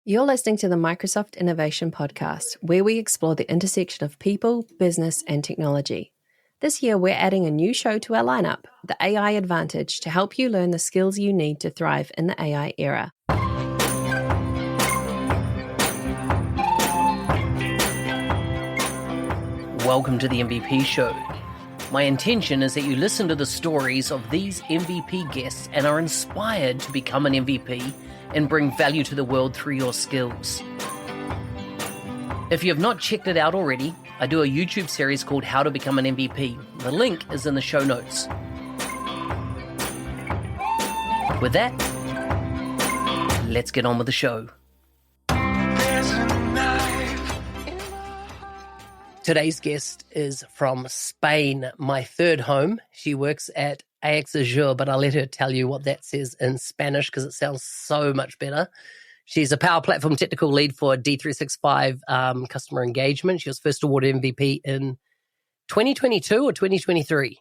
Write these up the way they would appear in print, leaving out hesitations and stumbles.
You're listening to the Microsoft Innovation Podcast, where we explore the intersection of people, business, and technology. This year, we're adding a new show to our lineup, The AI Advantage, to help you learn the skills you need to thrive in the AI era. Welcome to the MVP Show. My intention is that you listen to the stories of these MVP guests and are inspired to become an MVP and bring value to the world through your skills. If you have not checked it out already, I do a YouTube series called How to Become an MVP. The link is in the show notes. With that, let's get on with the show. Today's guest is from Spain, my third home. She works at AX Azure, but I'll let her tell you what that says in Spanish because it sounds so much better. She's a Power Platform technical lead for D365 customer engagement. She was first awarded MVP in 2022 or 2023?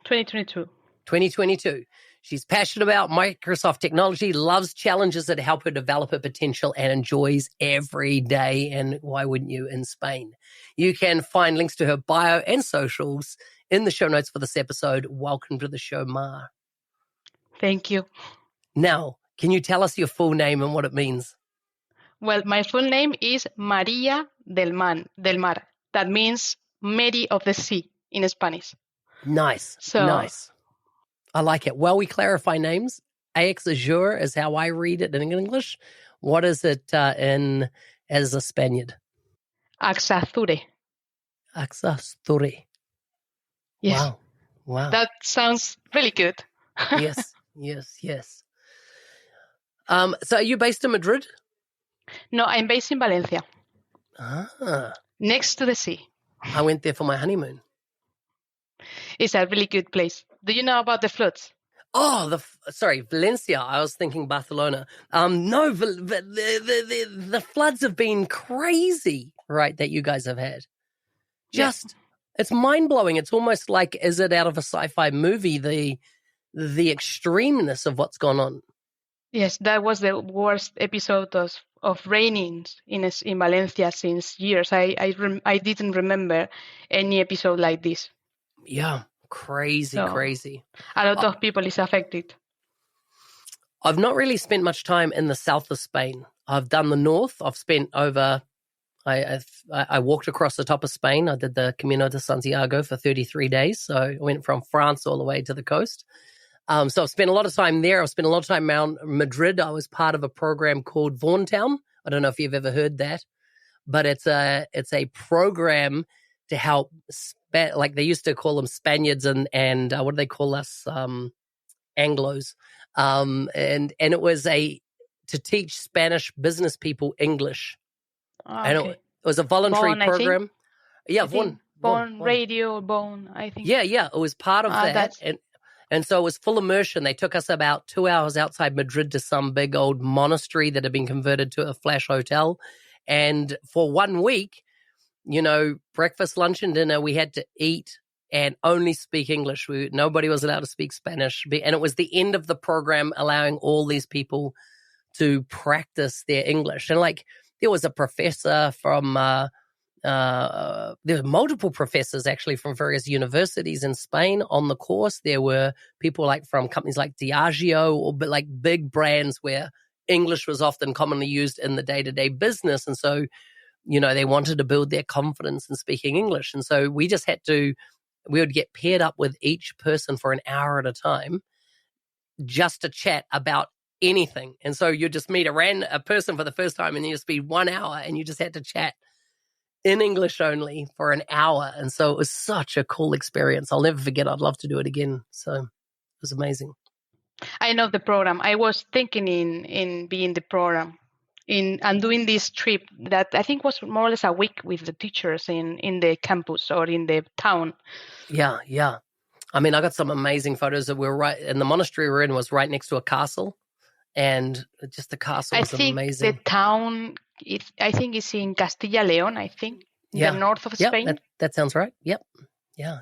2022. 2022. She's passionate about Microsoft technology, loves challenges that help her develop her potential, and enjoys every day. And why wouldn't you, in Spain? You can find links to her bio and socials in the show notes for this episode. Welcome to the show, Ma. Thank you. Now, can you tell us your full name and what it means? Well, my full name is María del Mar. That means Mary of the Sea in Spanish. Nice. Nice. I like it. Well, we clarify names. AX Azure is how I read it in English. What is it in as a Spaniard? Axazure. Axazure. Yes. Wow. That sounds really good. Yes. So are you based in Madrid? No, I'm based in Valencia. Next to the sea. I went there for my honeymoon. It's a really good place. Do you know about the floods? Oh, Valencia. I was thinking Barcelona. No, the floods have been crazy, right, that you guys have had. It's mind-blowing. It's almost like, is it out of a sci-fi movie, the extremeness of what's gone on? Yes, that was the worst episode of rainings in Valencia since years. I didn't remember any episode like this. Yeah, crazy. A lot of people is affected. I've not really spent much time in the south of Spain. I've done the north. I've spent over... I walked across the top of Spain. I did the Camino de Santiago for 33 days. So I went from France all the way to the coast. So I've spent a lot of time there. I've spent a lot of time around Madrid. I was part of a program called Vaughantown. I don't know if you've ever heard that, but it's a program to help, like they used to call them Spaniards and what do they call us? Anglos. And it was to teach Spanish business people English. Okay. And it was a voluntary program. Yeah, Vaughan Radio, I think. Yeah, it was part of that. And so it was full immersion. They took us about 2 hours outside Madrid to some big old monastery that had been converted to a flash hotel. And for 1 week, breakfast, lunch, and dinner, we had to eat and only speak English. Nobody was allowed to speak Spanish. And it was the end of the program allowing all these people to practice their English. And there was a professor from, there were multiple professors actually from various universities in Spain on the course. There were people from companies like Diageo or big brands where English was often commonly used in the day-to-day business. And so, they wanted to build their confidence in speaking English. And so we would get paired up with each person for an hour at a time just to chat about anything. And so you just meet a person for the first time and you just be 1 hour and you just had to chat in English only for an hour. And so it was such a cool experience. I'll never forget. I'd love to do it again. So it was amazing. I know the program. I was thinking in being the program and doing this trip that I think was more or less a week with the teachers in the campus or in the town. Yeah. I mean, I got some amazing photos that were in the monastery we were in was right next to a castle. And just the castle was amazing. I think the town, I think it's in Castilla-León, the north of Spain. That sounds right. Yep. Yeah.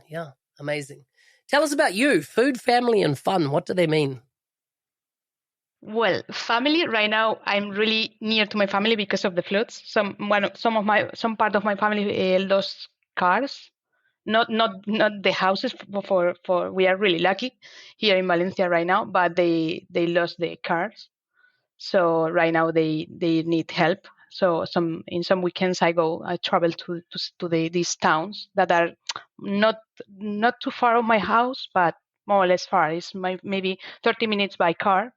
Amazing. Tell us about you. Food, family, and fun. What do they mean? Well, family right now, I'm really near to my family because of the floods. Some part of my family lost cars, not the houses for we are really lucky here in Valencia right now, but they lost the cars. So right now they need help. So some weekends I travel to these towns that are not too far of my house, but more or less far. It's maybe 30 minutes by car.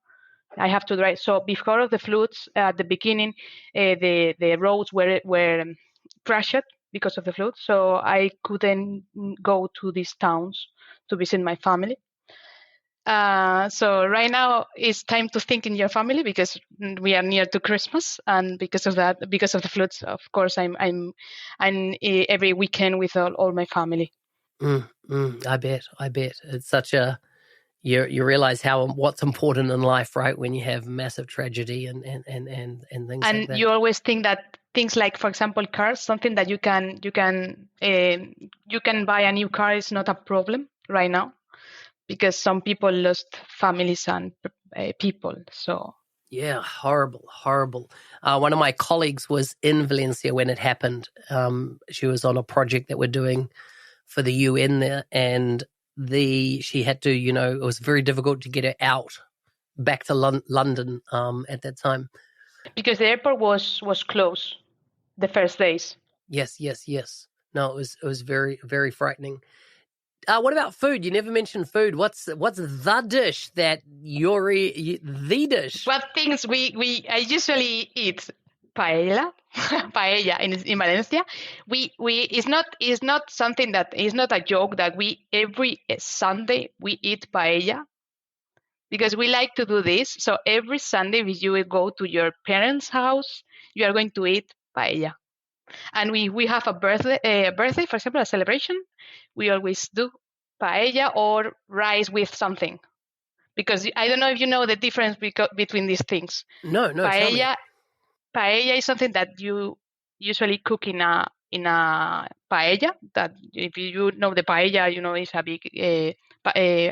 I have to drive. So before of the floods at the beginning, the roads were crashed because of the flood. So I couldn't go to these towns to visit my family. So right now it's time to think in your family because we are near to Christmas, and because of that, because of the floods, of course, I'm every weekend with all my family. I bet it's such a you realize what's important in life, right? When you have massive tragedy and things like that. And you always think that things like, for example, cars, something that you can buy a new car is not a problem right now, because some people lost families and people. So yeah, horrible. One of my colleagues was in Valencia when it happened. She was on a project that we're doing for the UN there, and she had to, it was very difficult to get her out back to London at that time because the airport was closed the first days. Yes. No, it was very, very frightening. What about food? You never mentioned food. What's the dish that the dish? What things I usually eat paella, paella in Valencia. We it's not something that is not a joke that we every Sunday we eat paella, because we like to do this. So every Sunday, if you will go to your parents' house, you are going to eat paella. And we have a birthday, for example, a celebration. We always do paella or rice with something. Because I don't know if you know the difference between these things. No. Paella is something that you usually cook in a paella. That if you know the paella, it's a big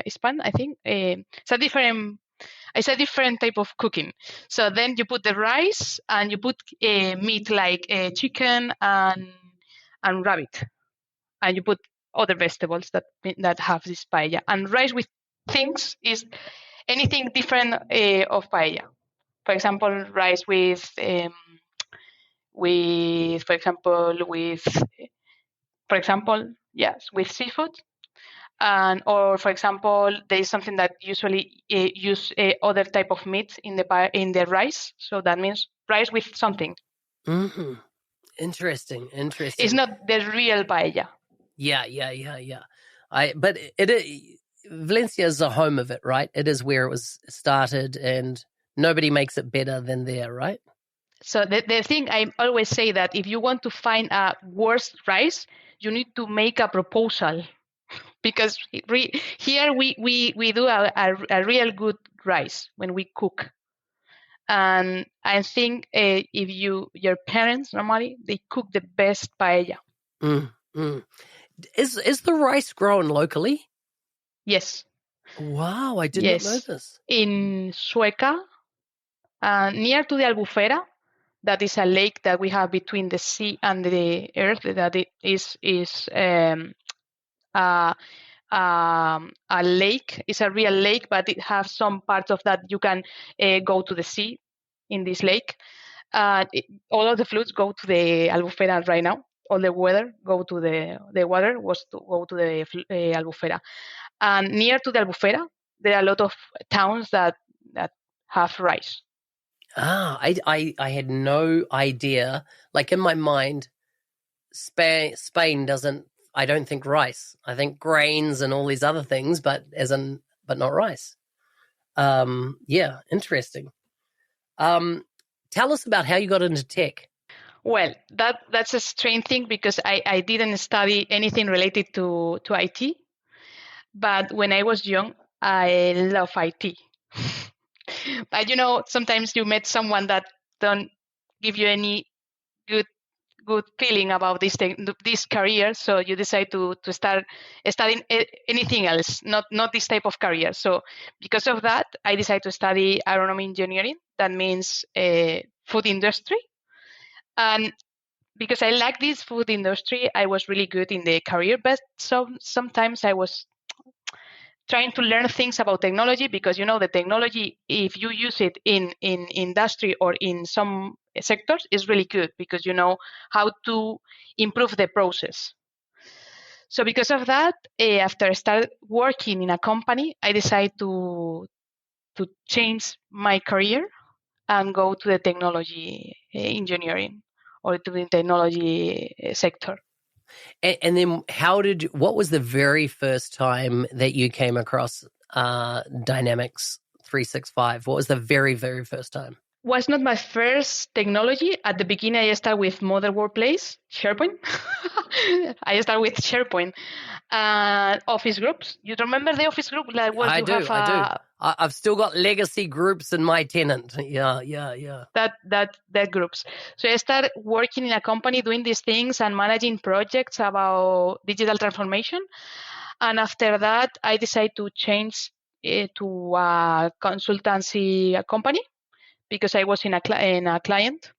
span. I think it's a different type of cooking. So then you put the rice and you put meat like chicken and rabbit, and you put other vegetables that have this paella. And rice with things is anything different of paella. For example, rice with with seafood. And or for example, there is something that usually use other type of meat in the rice. So that means rice with something. Mm-hmm. Interesting. It's not the real paella. Yeah. But Valencia is the home of it, right? It is where it was started, and nobody makes it better than there, right? So the thing I always say that if you want to find a worse rice, you need to make a proposal, because here we do a real good rice when we cook. And I think if your parents normally they cook the best paella. Is the rice grown locally? Yes. Wow, I did not know this. In Sueca, near to the Albufera, that is a lake that we have between the sea and the earth. That it is a lake. It's a real lake, but it has some parts of that you can go to the sea in this lake. All of the floods go to the Albufera right now. All the weather go to the water was to go to the Albufera. And near to the Albufera, there are a lot of towns that have rice. I had no idea. Like in my mind, Spain doesn't. I don't think rice. I think grains and all these other things, but not rice. Yeah, interesting. Tell us about how you got into tech. Well, that's a strange thing, because I didn't study anything related to IT. But when I was young, I love IT. But sometimes you met someone that don't give you any good good feeling about this career, so you decide to start studying anything else, not this type of career. So because of that, I decided to study agronomy engineering. That means food industry. And because I like this food industry, I was really good in the career, but sometimes I was trying to learn things about technology, because the technology, if you use it in industry or in some sectors, is really good, because you know how to improve the process. So because of that, after I started working in a company, I decided to change my career and go to the technology engineering, or to the technology sector. And then what was the very first time that you came across Dynamics 365? What was the very, very first time? Was not my first technology. At the beginning, I started with Modern Workplace, SharePoint. I started with SharePoint. Office groups. You remember the office group? Like, I do. I've still got legacy groups in my tenant. Yeah. That groups. So I started working in a company doing these things and managing projects about digital transformation. And after that, I decided to change to a consultancy company, because I was in a client.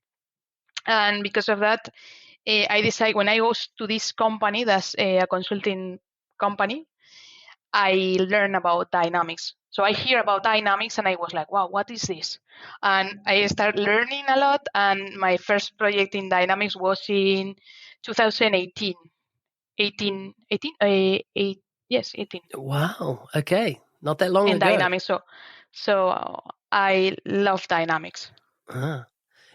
And because of that, I decided, when I go to this company, that's a consulting company, I learned about Dynamics. So I hear about Dynamics and I was like, wow, what is this? And I started learning a lot. And my first project in Dynamics was in 2018. 18. Yes, 18. Wow. Okay. Not that long ago. In Dynamics. So I love Dynamics. It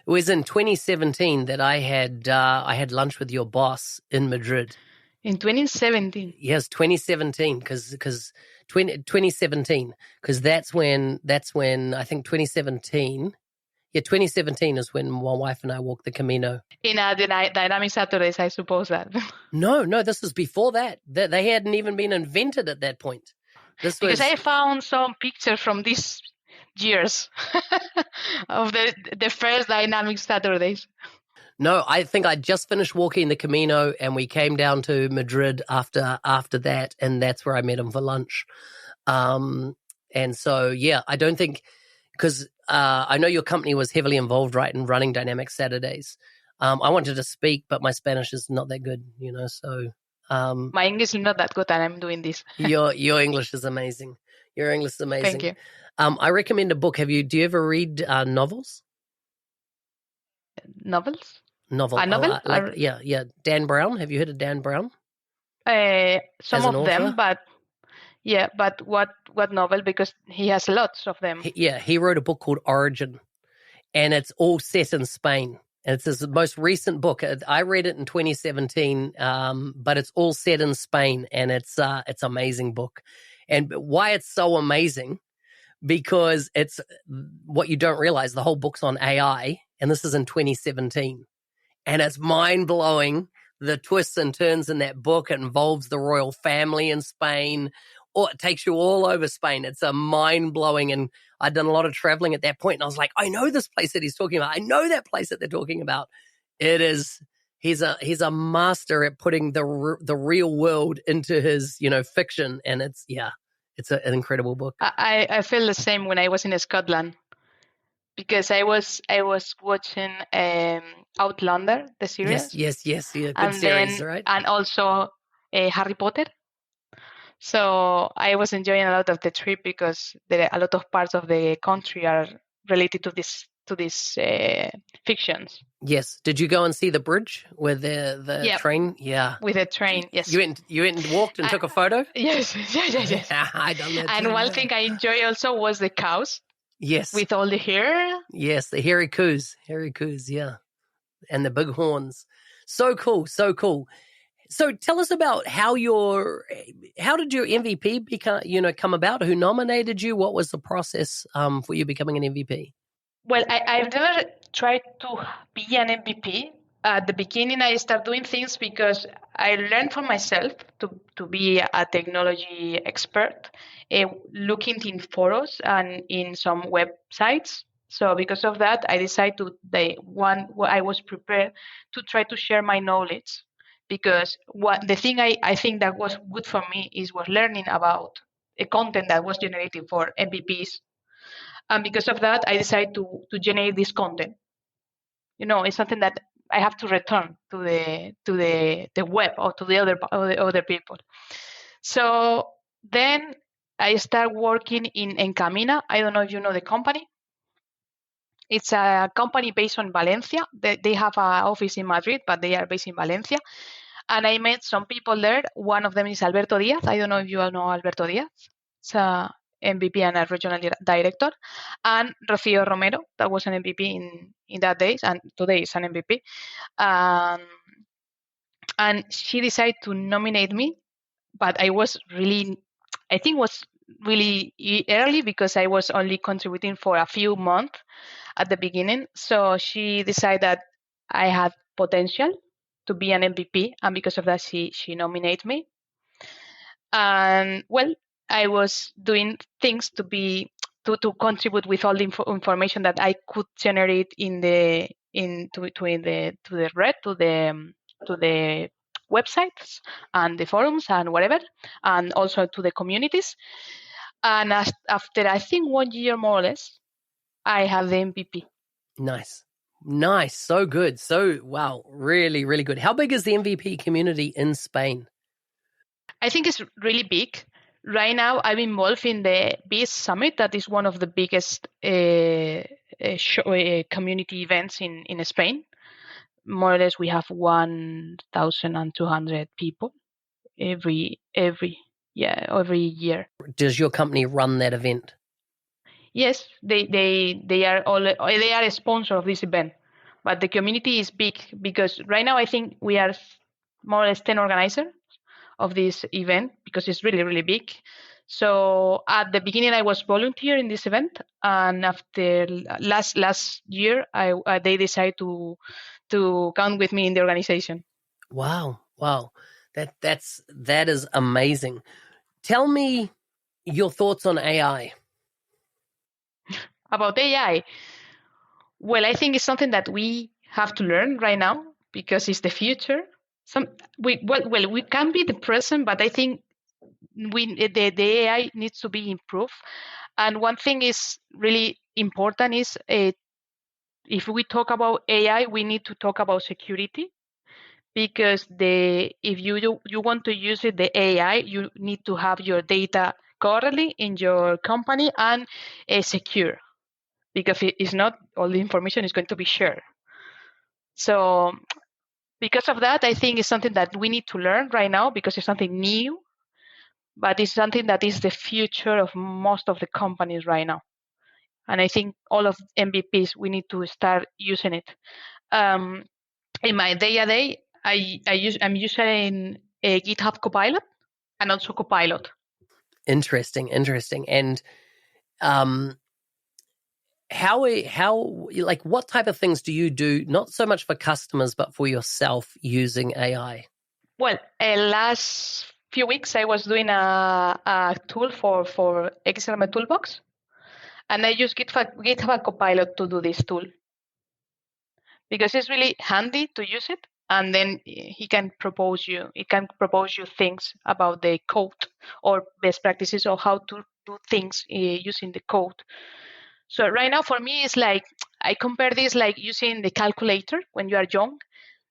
was in 2017 that I had lunch with your boss in Madrid. In 2017. Yes, 2017, because 2017, because that's when I think 2017. Yeah, 2017 is when my wife and I walked the Camino. In a Dynamic Saturdays, I suppose that. No, this was before that. They hadn't even been invented at that point. Because I found some pictures from these years of the first Dynamic Saturdays. No, I think I just finished walking the Camino, and we came down to Madrid after that, and that's where I met him for lunch. And so, yeah, I don't think, because I know your company was heavily involved, right, in running Dynamic Saturdays. I wanted to speak, but my Spanish is not that good, so... my English is not that good, and I'm doing this. Your English is amazing. Your English is amazing. Thank you. I recommend a book. Do you ever read novels? Novels? Novel. A novel? Yeah. Dan Brown. Have you heard of Dan Brown? Some of them, but what novel? Because he has lots of them. He wrote a book called Origin, and it's all set in Spain. And it's his most recent book. I read it in 2017, but it's all set in Spain, and it's an amazing book. And why it's so amazing, because it's what you don't realize, the whole book's on AI, and this is in 2017. And it's mind-blowing, the twists and turns in that book. It involves the royal family in Spain, or it takes you all over Spain. It's a mind-blowing, and I'd done a lot of traveling at that point, and I was like, I know this place that he's talking about. I know that place that they're talking about. It is, he's a master at putting the real world into his, fiction, and it's an incredible book. I feel the same when I was in Scotland, because I was watching Outlander, the series. Yes, yeah, good series, right? And also Harry Potter. So I was enjoying a lot of the trip, because a lot of parts of the country are related to these fictions. Yes. Did you go and see the bridge with the train? Yeah. With the train, yes. You went and walked and took a photo? Yes. I done that too. And one thing I enjoyed also was the cows. Yes. With all the hair. Yes, the hairy coos, yeah. And the big horns. So cool. So tell us about how did your MVP come about? Who nominated you? What was the process for you becoming an MVP? Well, I've never tried to be an MVP. At the beginning, I started doing things because I learned for myself to be a technology expert, looking in forums and in some websites So because of that, I decided I was prepared to try to share my knowledge, because the thing I think that was good for me was learning about a content that was generated for MVPs. And because of that, I decided to generate this content. It's something that I have to return to the web or to the other people. So then I start working in Encamina. I don't know if you know the company. It's a company based on Valencia. They have an office in Madrid, but they are based in Valencia. And I met some people there. One of them is Alberto Diaz. I don't know if you all know Alberto Diaz. It's a MVP and a regional director. And Rocío Romero, that was an MVP in that days, and today is an MVP. And she decided to nominate me, but I think was really early, because I was only contributing for a few months at the beginning. So she decided that I had potential to be an MVP, and because of that, she nominated me. And well, I was doing things to contribute with all the information that I could generate to the websites and the forums and whatever, and also to the communities. And after I think 1 year more or less, I have the MVP. Nice. So good. So, wow, really, really good. How big is the MVP community in Spain? I think it's really big. Right now, I'm involved in the BIS Summit. That is one of the biggest community events in Spain. More or less, we have 1,200 people every year. Does your company run that event? Yes, they are a sponsor of this event, but the community is big, because right now I think we are more or less 10 organizers of this event, because it's really, really big. So at the beginning, I was volunteer in this event, and after last year, they decided to count with me in the organization. Wow, that is amazing. Tell me your thoughts on AI. About AI, well, I think it's something that we have to learn right now, because it's the future. We can be the present, but I think the AI needs to be improved. And one thing is really important is if we talk about AI, we need to talk about security, because if you want to use the AI, you need to have your data correctly in your company and secure, because it's not all the information is going to be shared. So because of that, I think it's something that we need to learn right now, because it's something new, but it's something that is the future of most of the companies right now. And I think all of MVPs, we need to start using it. In my day-to-day, I'm using a GitHub Copilot and also Copilot. Interesting. And how like, what type of things do you do, not so much for customers, but for yourself using AI? Well, last few weeks, I was doing a tool for XML Toolbox, and I use GitHub Copilot to do this tool, because it's really handy to use it. And then it can propose you things about the code or best practices or how to do things using the code. So right now for me, it's like, I compare this like using the calculator when you are young.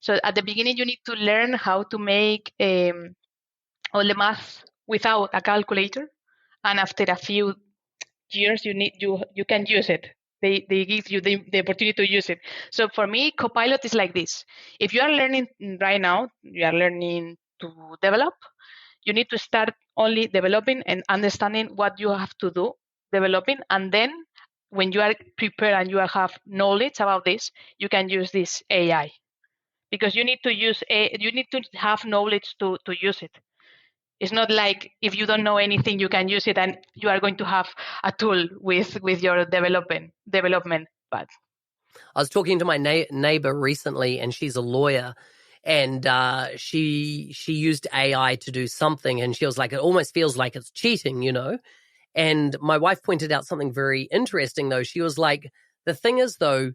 So at the beginning, you need to learn how to make all the math without a calculator. And after a few years, you can use it. They give you the opportunity to use it. So for me, Copilot is like this. If you are learning right now, you are learning to develop, you need to start only developing and understanding what you have to do developing. And then when you are prepared and you have knowledge about this, you can use this AI, because you need to have knowledge to use it. It's not like if you don't know anything, you can use it and you are going to have a tool with your development. But I was talking to my neighbor recently, and she's a lawyer, and she used AI to do something, and she was like, it almost feels like it's cheating, you know? And my wife pointed out something very interesting, though. She was like, The thing is, though,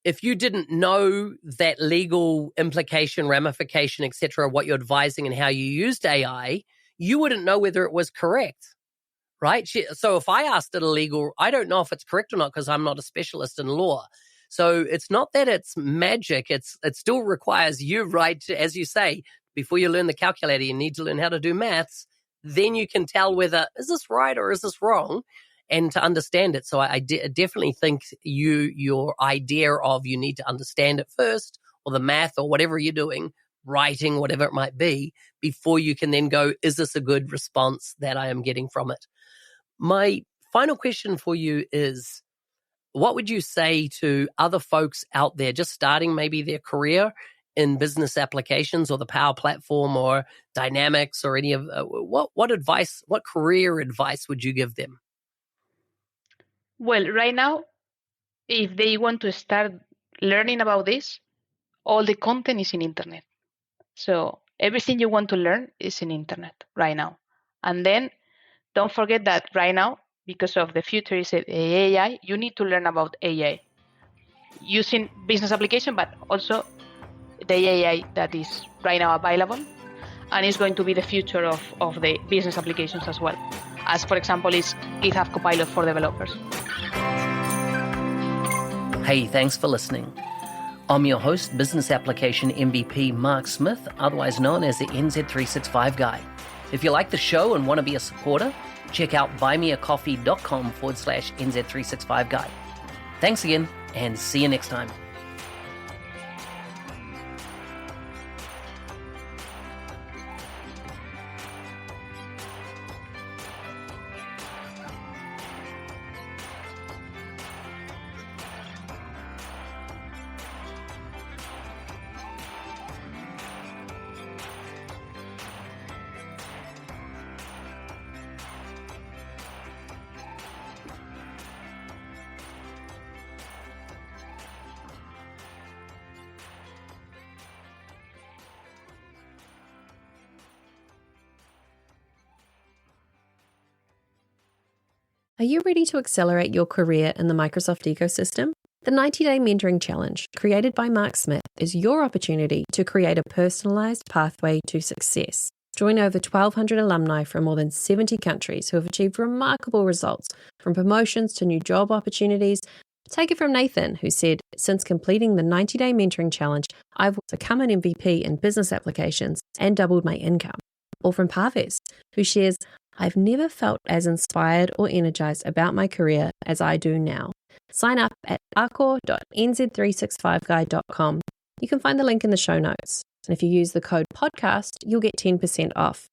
if you didn't know that legal implication, ramification, etc., what you're advising and how you used AI, you wouldn't know whether it was correct, right? So if I asked it a legal, I don't know if it's correct or not because I'm not a specialist in law. So it's not that it's magic. It still requires you, right, as you say, before you learn the calculator, you need to learn how to do maths. Then you can tell whether, is this right or is this wrong? And to understand it. So I definitely think your idea of you need to understand it first, or the math or whatever you're doing, writing, whatever it might be, before you can then go, is this a good response that I am getting from it? My final question for you is, what would you say to other folks out there just starting maybe their career in business applications or the Power Platform or Dynamics or any of what advice, what career advice would you give them? Well, right now, if they want to start learning about this, all the content is in internet. So everything you want to learn is in internet right now. And then don't forget that right now, because of the future is AI, you need to learn about AI using business application, but also the AI that is right now available and is going to be the future of the business applications as well. As for example, is GitHub Copilot for developers. Hey, thanks for listening. I'm your host, Business Application MVP Mark Smith, otherwise known as the NZ365 Guy. If you like the show and want to be a supporter, check out buymeacoffee.com/NZ365 Guy. Thanks again, and see you next time. Are you ready to accelerate your career in the Microsoft ecosystem? The 90-Day Mentoring Challenge, created by Mark Smith, is your opportunity to create a personalized pathway to success. Join over 1,200 alumni from more than 70 countries who have achieved remarkable results, from promotions to new job opportunities. Take it from Nathan, who said, "Since completing the 90-Day Mentoring Challenge, I've become an MVP in business applications and doubled my income." Or from Parvez, who shares, "I've never felt as inspired or energized about my career as I do now." Sign up at arcor.nz365guy.com. You can find the link in the show notes. And if you use the code podcast, you'll get 10% off.